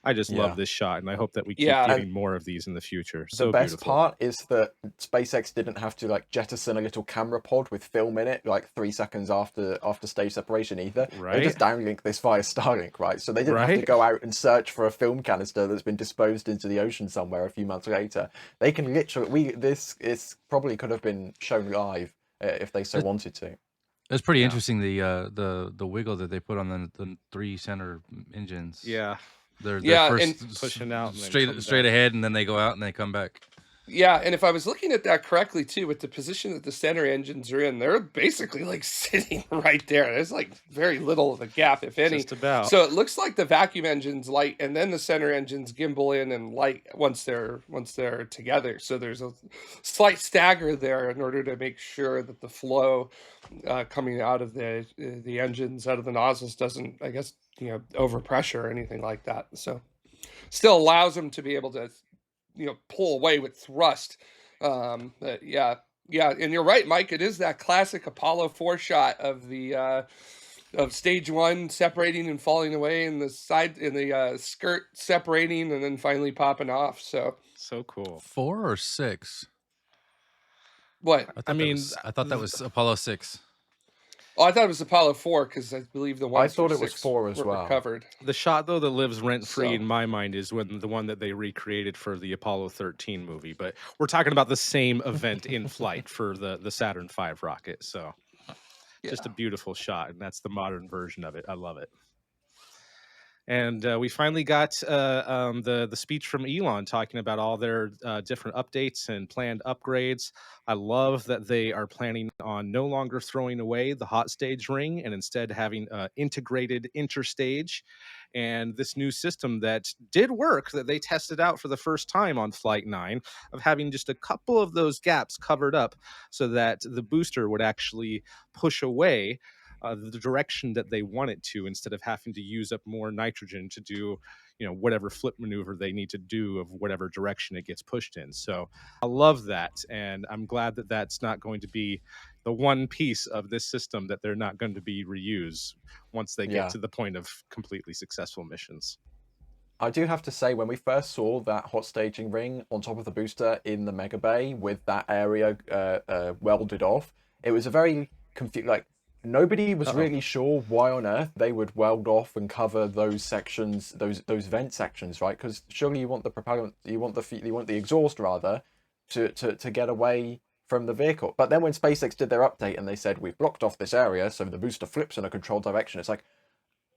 I just love this shot, and I hope that we keep Yeah. getting more of these in the future. The So best beautiful. part is that SpaceX didn't have to like jettison a little camera pod with film in it like 3 seconds after stage separation either. They Right. just downlink this via Starlink, right? So they didn't have to Right. go out and search for a film canister that's been disposed into the ocean somewhere a few months later. They can literally this is probably could have been shown live if they so wanted to. It's pretty Yeah. interesting, the wiggle that they put on the 3 center engines. Yeah. They're Yeah, first and pushing out and then come straight back. ahead, and then they go out and they come back. Yeah, and if I was looking at that correctly too, with the position that the center engines are in, they're basically like sitting right there. There's like very little of a gap, if any. Just about. So it looks like the vacuum engines light, and then the center engines gimbal in and light once they're together. So there's a slight stagger there in order to make sure that the flow coming out of the engines, out of the nozzles, doesn't, I guess, overpressure or anything like that. So still allows them to be able to pull away with thrust. Yeah, and you're right, Mike. It is that classic Apollo 4 shot of the of stage 1 separating and falling away, and the side in the skirt separating and then finally popping off. So cool. 4 or 6? What? I thought that was Apollo 6. Oh, I thought it was Apollo 4 because I believe the one. I thought it was 4 as well. Recovered. The shot, though, that lives rent-free So- in my mind is the one that they recreated for the Apollo 13 movie. But we're talking about the same event in flight for the Saturn V rocket. So just a beautiful shot, and that's the modern version of it. I love it. And we finally got the speech from Elon talking about all their different updates and planned upgrades. I love that they are planning on no longer throwing away the hot stage ring and instead having integrated interstage. And this new system that did work, that they tested out for the first time on Flight 9, of having just a couple of those gaps covered up so that the booster would actually push away the direction that they want it to, instead of having to use up more nitrogen to do, whatever flip maneuver they need to do of whatever direction it gets pushed in. So I love that. And I'm glad that that's not going to be the one piece of this system that they're not going to be reused once they get to the point of completely successful missions. I do have to say, when we first saw that hot staging ring on top of the booster in the Mega Bay with that area welded off, it was a very nobody was really sure why on earth they would weld off and cover those sections, those vent sections, right? Because surely you want the propellant, you want the exhaust rather, to get away from the vehicle. But then when SpaceX did their update and they said we've blocked off this area so the booster flips in a controlled direction, it's like,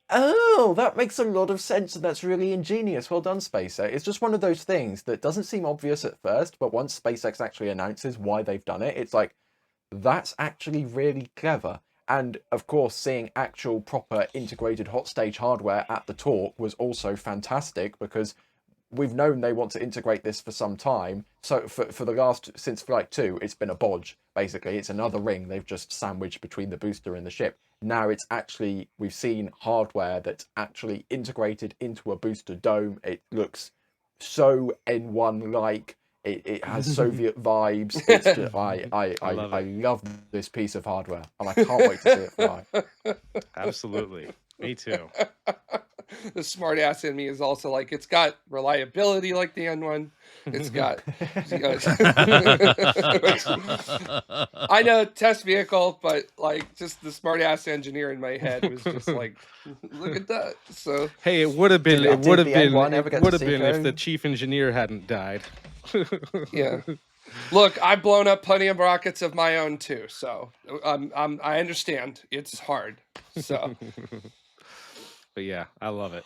oh, that makes a lot of sense, and that's really ingenious. Well done, SpaceX. It's just one of those things that doesn't seem obvious at first, but once SpaceX actually announces why they've done it, it's like, that's actually really clever. And of course, seeing actual proper integrated hot stage hardware at the talk was also fantastic, because we've known they want to integrate this for some time. So for the last, since Flight 2, it's been a bodge, basically. It's another ring they've just sandwiched between the booster and the ship. Now it's actually, we've seen hardware that's actually integrated into a booster dome. It looks so N1-like. It has Soviet vibes. It's just, I love this piece of hardware, and I can't wait to see it fly. Absolutely. Me too. the smart ass in me is also like, it's got reliability like the N1. It's got, I know test vehicle, but like just the smart ass engineer in my head was just like, look at that. So Hey, it would have been. Did It would have the been. N1 ever It get would to have been if the Seco? chief engineer hadn't died. yeah. Look, I've blown up plenty of rockets of my own too, so I understand it's hard. So, But yeah, I love it.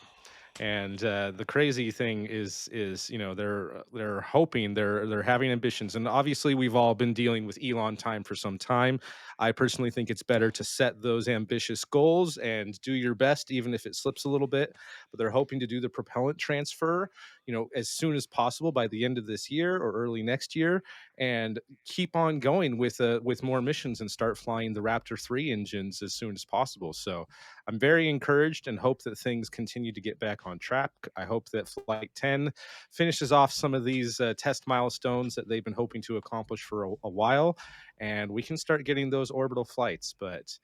And the crazy thing is they're hoping, they're having ambitions, and obviously we've all been dealing with Elon time for some time. I personally think it's better to set those ambitious goals and do your best, even if it slips a little bit. But they're hoping to do the propellant transfer, as soon as possible by the end of this year or early next year, and keep on going with more missions and start flying the Raptor 3 engines as soon as possible. So I'm very encouraged and hope that things continue to get back on track. I hope that Flight 10 finishes off some of these test milestones that they've been hoping to accomplish for a while, and we can start getting those orbital flights. But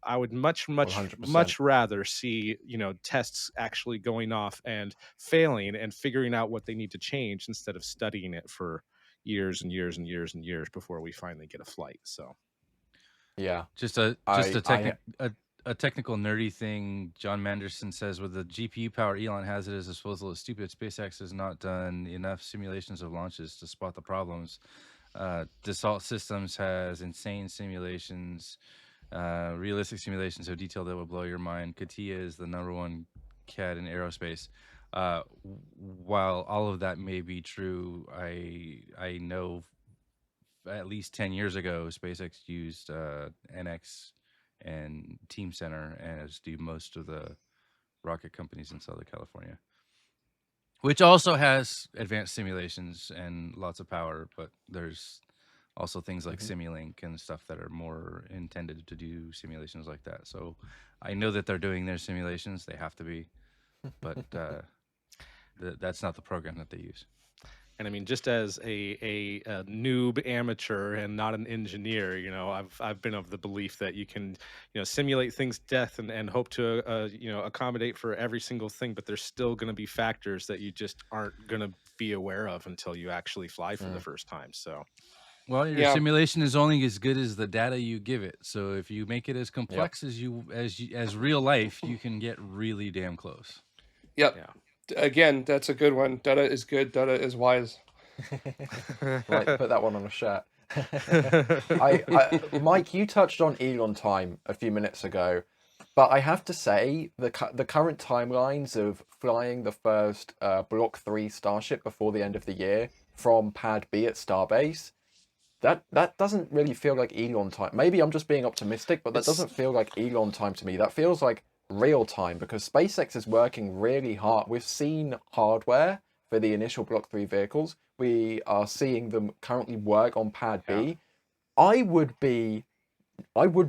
I would much 100%. rather see tests actually going off and failing and figuring out what they need to change instead of studying it for years and years and years and years before we finally get a flight. So Yeah. Just a I technical nerdy thing. John Manderson says, with the GPU power Elon has at his disposal, it's stupid SpaceX has not done enough simulations of launches to spot the problems. Dassault Systems has insane simulations, realistic simulations of detail that will blow your mind. CATIA is the #1 CAD in aerospace. While all of that may be true, I know at least 10 years ago, SpaceX used NX and Team Center, as do most of the rocket companies in Southern California, which also has advanced simulations and lots of power. But there's also things like Simulink and stuff that are more intended to do simulations like that. So I know that they're doing their simulations; they have to be, but that's not the program that they use. And I mean, just as a noob amateur and not an engineer, I've been of the belief that you can, simulate things to death and hope to, accommodate for every single thing, but there's still going to be factors that you just aren't going to be aware of until you actually fly for the first time. So, well, your simulation is only as good as the data you give it. So if you make it as complex as real life, you can get really damn close. Yep. Yeah. Again, that's a good one. Data is good. Data is wise. Right, put that one on a shirt. Mike, you touched on Elon time a few minutes ago, but I have to say the current timelines of flying the first Block 3 Starship before the end of the year from Pad B at Starbase, that doesn't really feel like Elon time. Maybe I'm just being optimistic, but that doesn't feel like Elon time to me. That feels like real time, because SpaceX is working really hard. We've seen hardware for the initial Block 3 vehicles. We are seeing them currently work on Pad B. I would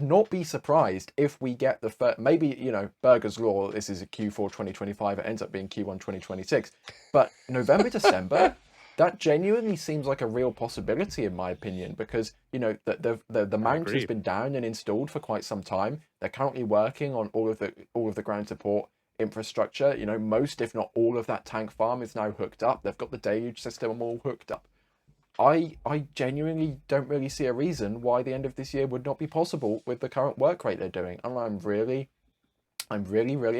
not be surprised if we get the first, maybe, Berger's Law, this is a Q4 2025, it ends up being Q1 2026. But November, December, that genuinely seems like a real possibility, in my opinion, because the mount has been down and installed for quite some time. They're currently working on all of the ground support infrastructure. Most, if not all, of that tank farm is now hooked up. They've got the deluge system all hooked up. I genuinely don't really see a reason why the end of this year would not be possible with the current work rate they're doing, and I'm really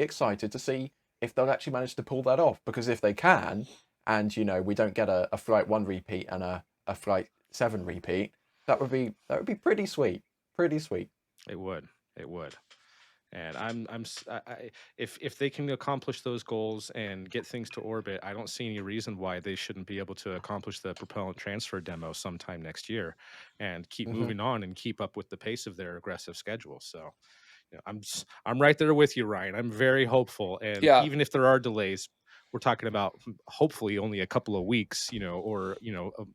excited to see if they'll actually manage to pull that off. Because if they can, and we don't get a Flight 1 repeat and a Flight 7 repeat, that would be pretty sweet. It would. And if they can accomplish those goals and get things to orbit, I don't see any reason why they shouldn't be able to accomplish the propellant transfer demo sometime next year, and keep moving on and keep up with the pace of their aggressive schedule. So, I'm right there with you, Ryan. I'm very hopeful, and even if there are delays, we're talking about hopefully only a couple of weeks, or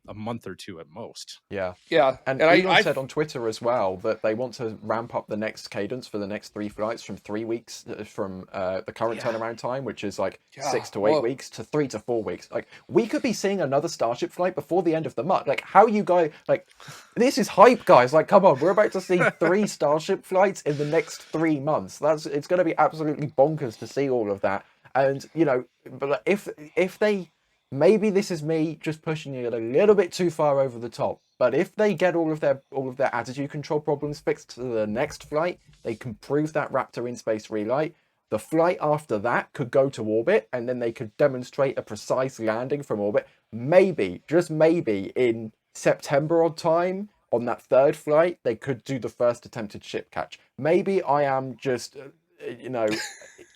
a month or two at most. Yeah. And I Elon said on Twitter as well that they want to ramp up the next cadence for the next 3 flights from 3 weeks from the current turnaround time, which is like 6 to 8 weeks, to 3 to 4 weeks. Like, we could be seeing another Starship flight before the end of the month. Like, how you guys, like, this is hype, guys. Like, come on, we're about to see 3 Starship flights in the next 3 months. It's going to be absolutely bonkers to see all of that. And but if they, maybe this is me just pushing it a little bit too far over the top, but if they get all of their attitude control problems fixed to the next flight, they can prove that Raptor in space relight. The flight after that could go to orbit, and then they could demonstrate a precise landing from orbit. Maybe, just maybe, in September on time, on that third flight, they could do the first attempted ship catch. Maybe I am just,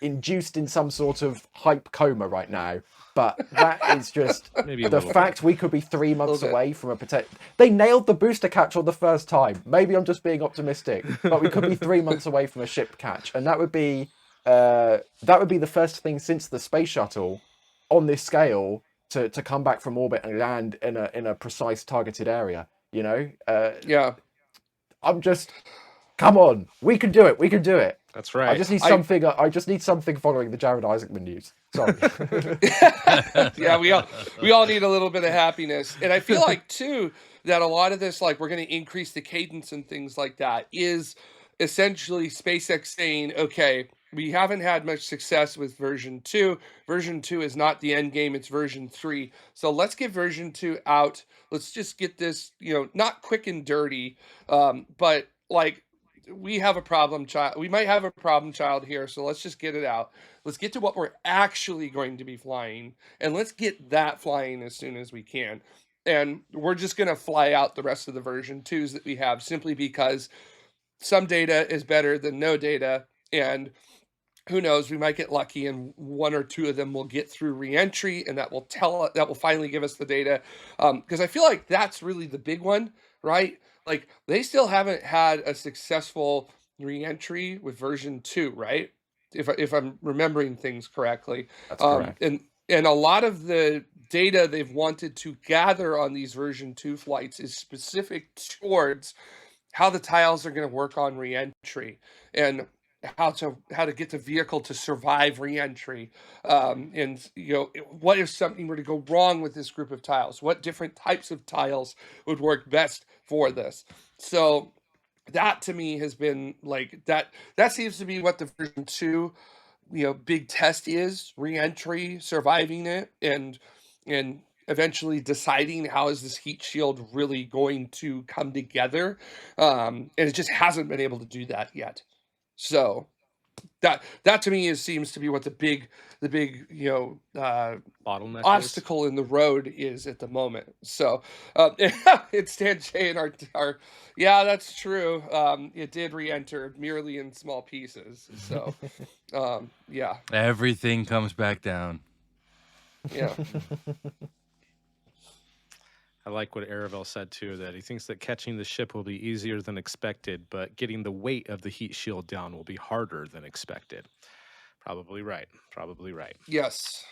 induced in some sort of hype coma right now, but that is just Maybe a the little fact we could be 3 months bit. away from a potential. They nailed the booster catch on the first time. Maybe I'm just being optimistic, but we could be 3 months away from a ship catch, and that would be the first thing since the space shuttle on this scale to come back from orbit and land in a precise targeted area. Yeah. I'm just, come on, we can do it. We can do it. That's right. I just need something. I just need something following the Jared Isaacman news. Sorry. Yeah, we all need a little bit of happiness, and I feel like too that a lot of this, like we're going to increase the cadence and things like that, is essentially SpaceX saying, okay, we haven't had much success with version 2. Version 2 is not the end game, it's version 3. So let's get version 2 out. Let's just get this, not quick and dirty, but like we have a problem child. We might have a problem child here, so let's just get it out. Let's get to what we're actually going to be flying, and let's get that flying as soon as we can. And we're just going to fly out the rest of the version 2s that we have, simply because some data is better than no data, and who knows, we might get lucky and 1 or 2 of them will get through reentry, and that will finally give us the data. Because I feel like that's really the big one, right? Like they still haven't had a successful reentry with version 2, right? If I'm remembering things correctly. That's correct. And a lot of the data they've wanted to gather on these version 2 flights is specific towards how the tiles are going to work on reentry, and how to get the vehicle to survive reentry, and what if something were to go wrong with this group of tiles? What different types of tiles would work best for this? So that to me has been like that seems to be what the version 2 big test is: reentry, surviving it, and eventually deciding how is this heat shield really going to come together. And it just hasn't been able to do that yet. So that to me seems to be what the big Bottleneck obstacle in the road is at the moment. So it's Stan J in our yeah, that's true. It did re-enter merely in small pieces. So yeah, Everything comes back down. yeah. I like what Aravel said too, that he thinks that catching the ship will be easier than expected, but getting the weight of the heat shield down will be harder than expected. Probably right. Yes.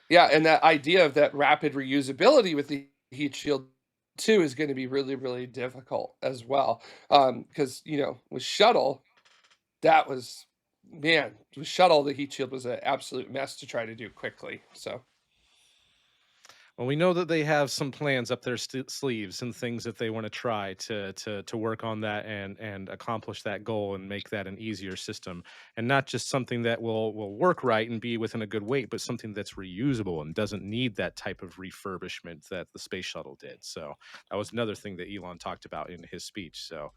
Yeah, and that idea of that rapid reusability with the heat shield too is going to be really, really difficult as well. Because with shuttle, with shuttle, the heat shield was an absolute mess to try to do quickly. So Well, we know that they have some plans up their sleeves and things that they want to try to work on that and accomplish that goal and make that an easier system, and not just something that will work right and be within a good weight, but something that's reusable and doesn't need that type of refurbishment that the space shuttle did. So that was another thing that Elon talked about in his speech. So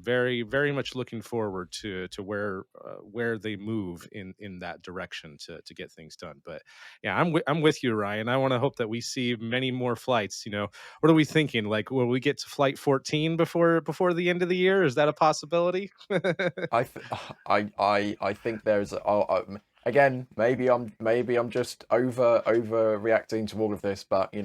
very, very much looking forward to where they move in that direction to get things done. But yeah, I'm with you, Ryan. I want to hope that we see many more flights. What are we thinking? Like, will we get to flight 14 before the end of the year? Is that a possibility? I think there's again, maybe I'm just overreacting to all of this, but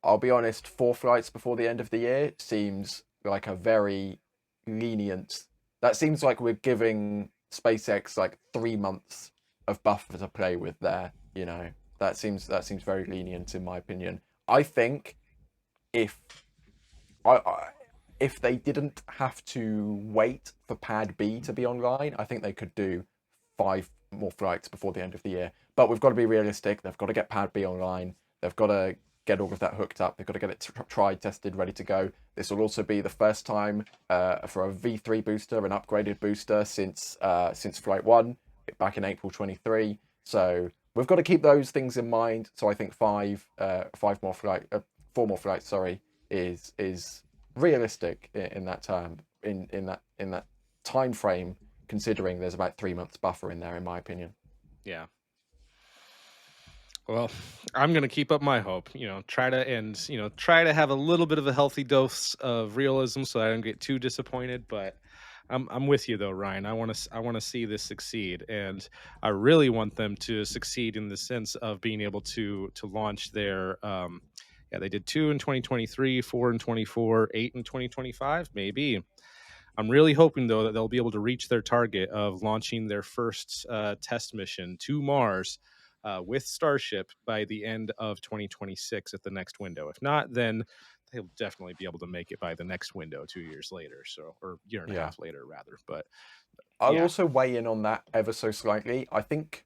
I'll be honest, 4 flights before the end of the year seems like a very lenient. That seems like we're giving SpaceX like 3 months of buffer to play with there. That seems very lenient in my opinion. I think if if they didn't have to wait for Pad B to be online, I think they could do 5 more flights before the end of the year. But we've got to be realistic. They've got to get Pad B online. They've got to get all of that hooked up. They've got to get it tried, tested, ready to go. This will also be the first time for a V3 booster, an upgraded booster, since Flight 1 back in April 23. So we've got to keep those things in mind. So I think 4 more flights, sorry, is realistic in that term, in that time frame, considering there's about 3 months buffer in there, in my opinion. Yeah. Well, I'm gonna keep up my hope. Try to have a little bit of a healthy dose of realism, so I don't get too disappointed. But I'm with you though, Ryan. I want to see this succeed, and I really want them to succeed in the sense of being able to launch their. Yeah, they did 2 in 2023, 4 in 24, 8 in 2025, maybe. I'm really hoping, though, that they'll be able to reach their target of launching their first test mission to Mars with Starship by the end of 2026 at the next window. If not, then they'll definitely be able to make it by the next window 2 years later, or year and a half later, rather. But I'll yeah, also weigh in on that ever so slightly. I think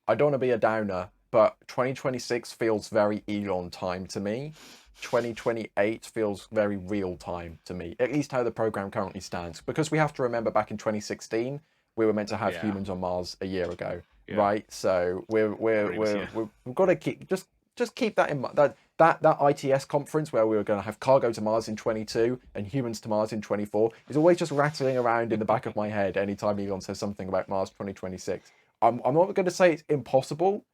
I don't want to be a downer, but 2026 feels very Elon time to me. 2028 feels very real time to me, at least how the program currently stands. Because we have to remember back in 2016, we were meant to have Yeah. humans on Mars a year ago, Yeah. right? So Agreed, we've got to just keep that in mind. That ITS conference where we were going to have cargo to Mars in 22 and humans to Mars in 24 is always just rattling around in the back of my head anytime Elon says something about Mars 2026. I'm not going to say it's impossible.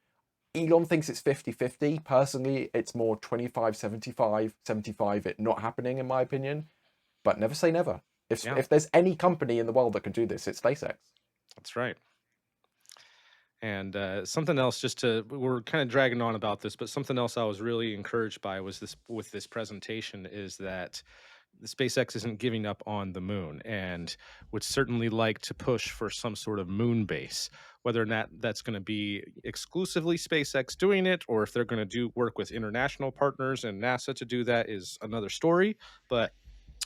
Elon thinks it's 50-50. Personally, it's more 25-75, 75 it not happening, in my opinion. But never say never. If there's any company in the world that can do this, it's SpaceX. That's right. And something else, we're kind of dragging on about this, but something else I was really encouraged by was this presentation is that the SpaceX isn't giving up on the moon and would certainly like to push for some sort of moon base. Whether or not that's going to be exclusively SpaceX doing it, or if they're going to work with international partners and NASA to do that is another story. But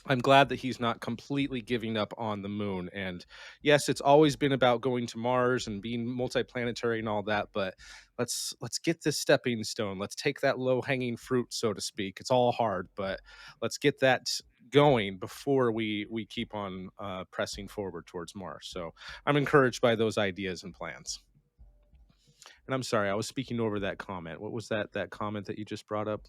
I'm glad that he's not completely giving up on the moon. And yes, it's always been about going to Mars and being multiplanetary and all that, but let's get this stepping stone. Let's take that low-hanging fruit, so to speak. It's all hard, but let's get that going before we keep on pressing forward towards Mars. So I'm encouraged by those ideas and plans. And I'm sorry, I was speaking over that comment. What was that comment that you just brought up?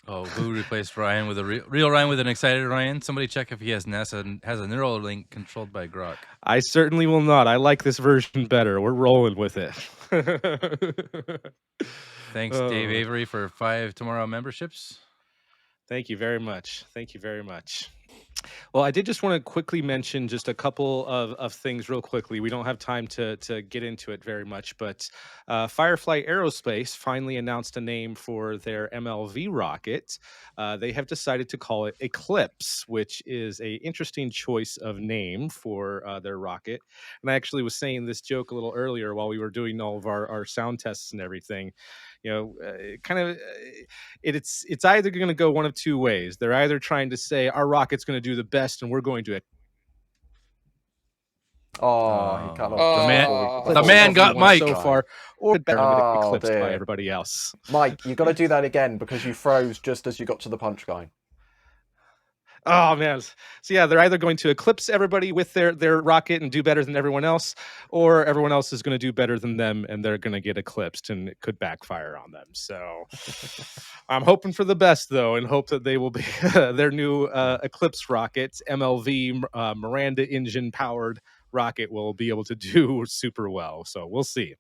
Oh, who replaced Ryan with a real Ryan with an excited Ryan? Somebody check if he has NASA and has a Neuralink controlled by Grok. I certainly will not. I like this version better. We're rolling with it. Thanks, Dave Avery, for 5 TMRO memberships. Thank you very much. Thank you very much. Well, I did just want to quickly mention just a couple of things real quickly. We don't have time to get into it very much, but Firefly Aerospace finally announced a name for their MLV rocket. They have decided to call it Eclipse, which is a interesting choice of name for their rocket. And I actually was saying this joke a little earlier while we were doing all of our sound tests and everything. It's either going to go one of two ways. They're either trying to say our rocket's going to do the best and we're going to he cut off. The man got Mike so far, or better eclipsed by everybody else. Mike, you got to do that again because you froze just as you got to the punchline. Oh man! So yeah, they're either going to eclipse everybody with their rocket and do better than everyone else, or everyone else is going to do better than them and they're going to get eclipsed and it could backfire on them. So I'm hoping for the best though, and hope that they will be their new Eclipse rocket, MLV Miranda engine powered rocket, will be able to do super well. So we'll see.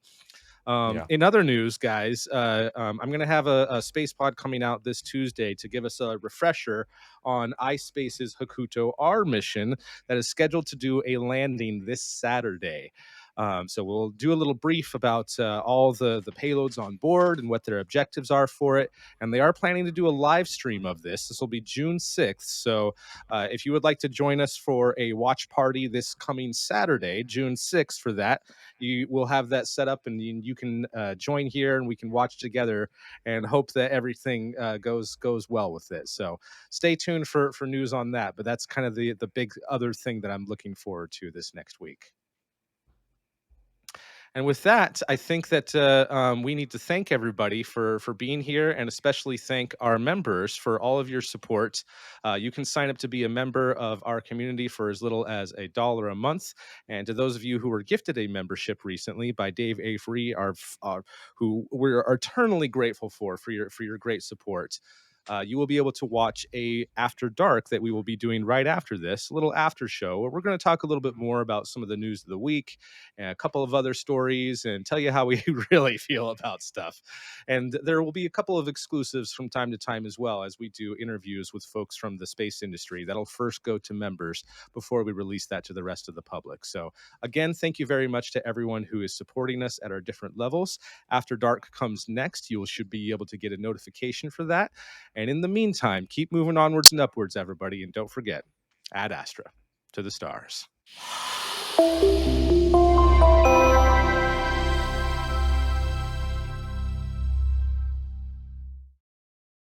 In other news, guys, I'm going to have a space pod coming out this Tuesday to give us a refresher on iSpace's Hakuto R mission that is scheduled to do a landing this Saturday. So we'll do a little brief about all the payloads on board and what their objectives are for it. And they are planning to do a live stream of this. This will be June 6th. So if you would like to join us for a watch party this coming Saturday, June 6th for that, you will have that set up and you can join here and we can watch together and hope that everything goes well with it. So stay tuned for news on that. But that's kind of the big other thing that I'm looking forward to this next week. And with that, I think that we need to thank everybody for being here, and especially thank our members for all of your support. You can sign up to be a member of our community for as little as $1 a month. And to those of you who were gifted a membership recently by Dave Avery, who we're eternally grateful for your great support. You will be able to watch a After Dark that we will be doing right after this, a little after show, where we're going to talk a little bit more about some of the news of the week and a couple of other stories and tell you how we really feel about stuff. And there will be a couple of exclusives from time to time as well, as we do interviews with folks from the space industry. That'll first go to members before we release that to the rest of the public. So again, thank you very much to everyone who is supporting us at our different levels. After Dark comes next. You should be able to get a notification for that. And in the meantime, keep moving onwards and upwards, everybody. And don't forget, Ad Astra, to the stars.